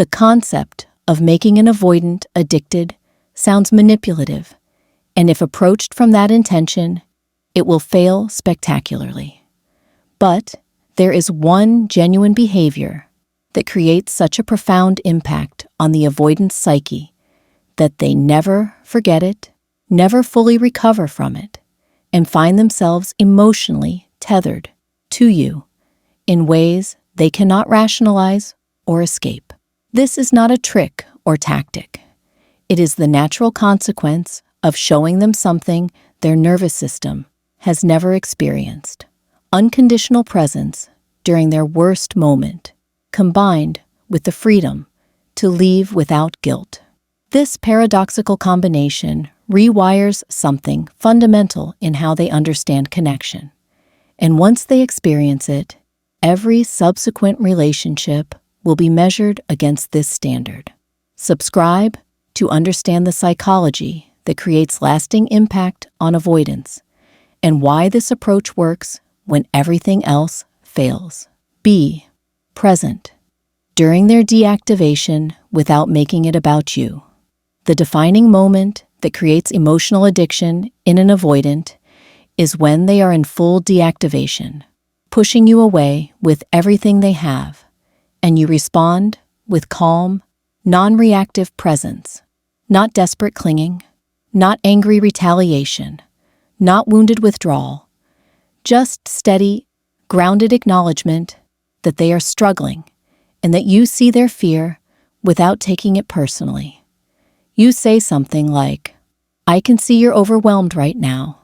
The concept of making an avoidant addicted sounds manipulative, and if approached from that intention, it will fail spectacularly. But there is one genuine behavior that creates such a profound impact on the avoidant's psyche that they never forget it, never fully recover from it, and find themselves emotionally tethered to you in ways they cannot rationalize or escape. This is not a trick or tactic. It is the natural consequence of showing them something their nervous system has never experienced: unconditional presence during their worst moment, combined with the freedom to leave without guilt. This paradoxical combination rewires something fundamental in how they understand connection. And once they experience it, every subsequent relationship will be measured against this standard. Subscribe to understand the psychology that creates lasting impact on avoidance and why this approach works when everything else fails. Be present during their deactivation without making it about you. The defining moment that creates emotional addiction in an avoidant is when they are in full deactivation, pushing you away with everything they have, and you respond with calm, non-reactive presence, not desperate clinging, not angry retaliation, not wounded withdrawal, just steady, grounded acknowledgement that they are struggling and that you see their fear without taking it personally. You say something like, "I can see you're overwhelmed right now.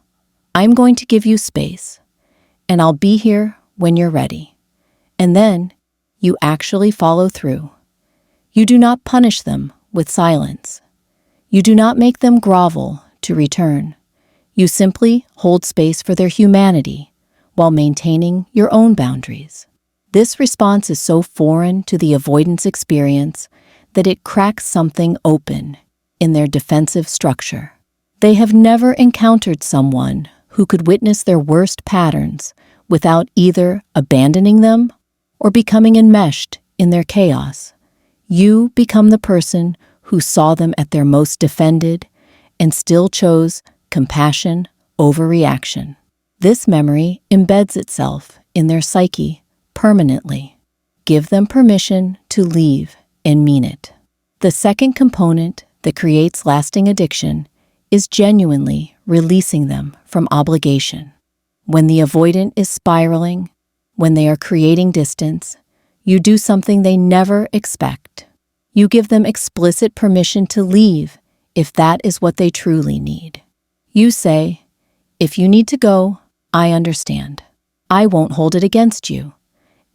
I'm going to give you space, and I'll be here when you're ready." And then you actually follow through. You do not punish them with silence. You do not make them grovel to return. You simply hold space for their humanity while maintaining your own boundaries. This response is so foreign to the avoidance experience that it cracks something open in their defensive structure. They have never encountered someone who could witness their worst patterns without either abandoning them or becoming enmeshed in their chaos. You become the person who saw them at their most defended and still chose compassion over reaction. This memory embeds itself in their psyche permanently. Give them permission to leave and mean it. The second component that creates lasting addiction is genuinely releasing them from obligation. When the avoidant is spiraling, when they are creating distance, you do something they never expect. You give them explicit permission to leave if that is what they truly need. You say, "If you need to go, I understand. I won't hold it against you."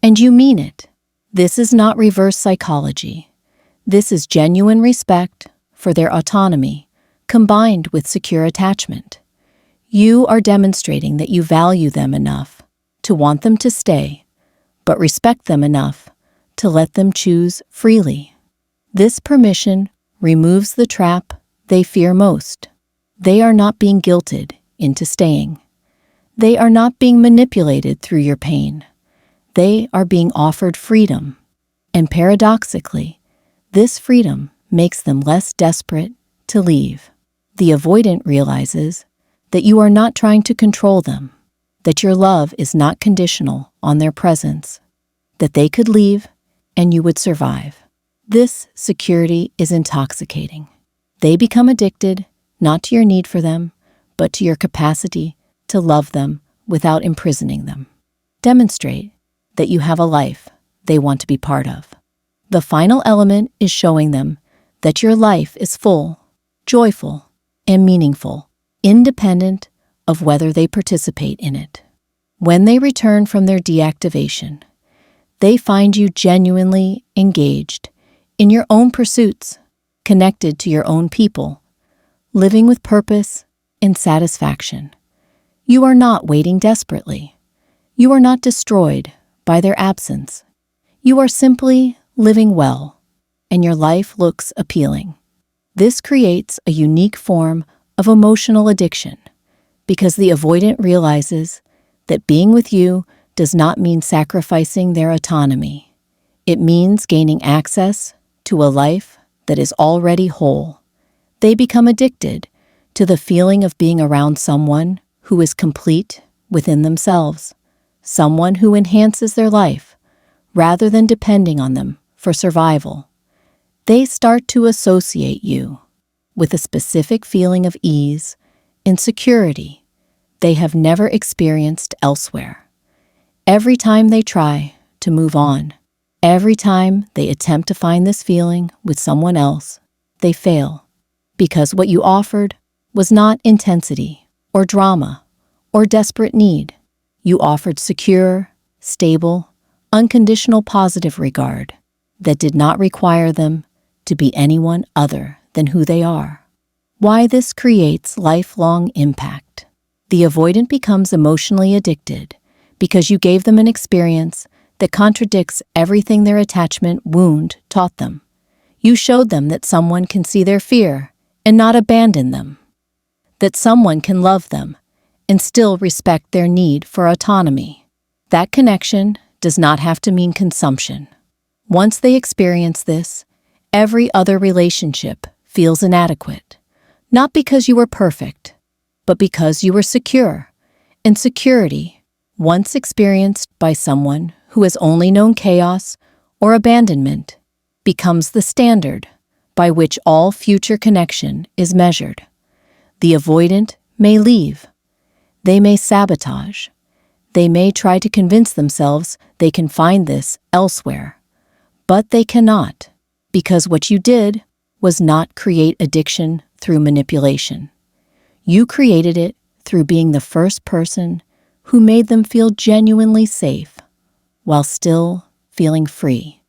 And you mean it. This is not reverse psychology. This is genuine respect for their autonomy, combined with secure attachment. You are demonstrating that you value them enough to want them to stay, but respect them enough to let them choose freely. This permission removes the trap they fear most. They are not being guilted into staying. They are not being manipulated through your pain. They are being offered freedom. And paradoxically, this freedom makes them less desperate to leave. The avoidant realizes that you are not trying to control them, that your love is not conditional on their presence, that they could leave and you would survive. This security is intoxicating. They become addicted not to your need for them, but to your capacity to love them without imprisoning them. Demonstrate that you have a life they want to be part of. The final element is showing them that your life is full, joyful, and meaningful, independent of whether they participate in it. When they return from their deactivation, they find you genuinely engaged in your own pursuits, connected to your own people, living with purpose and satisfaction. You are not waiting desperately. You are not destroyed by their absence. You are simply living well, and your life looks appealing. This creates a unique form of emotional addiction because the avoidant realizes that being with you does not mean sacrificing their autonomy. It means gaining access to a life that is already whole. They become addicted to the feeling of being around someone who is complete within themselves, someone who enhances their life rather than depending on them for survival. They start to associate you with a specific feeling of ease and security they have never experienced elsewhere. Every time they try to move on, every time they attempt to find this feeling with someone else, they fail, because what you offered was not intensity or drama or desperate need. You offered secure, stable, unconditional positive regard that did not require them to be anyone other than who they are. Why this creates lifelong impact. The avoidant becomes emotionally addicted because you gave them an experience that contradicts everything their attachment wound taught them. You showed them that someone can see their fear and not abandon them, that someone can love them and still respect their need for autonomy. That connection does not have to mean consumption. Once they experience this, every other relationship feels inadequate, not because you were perfect, but because you were secure. And security, once experienced by someone who has only known chaos or abandonment, becomes the standard by which all future connection is measured. The avoidant may leave. They may sabotage. They may try to convince themselves they can find this elsewhere. But they cannot, because what you did was not create addiction through manipulation. You created it through being the first person who made them feel genuinely safe while still feeling free.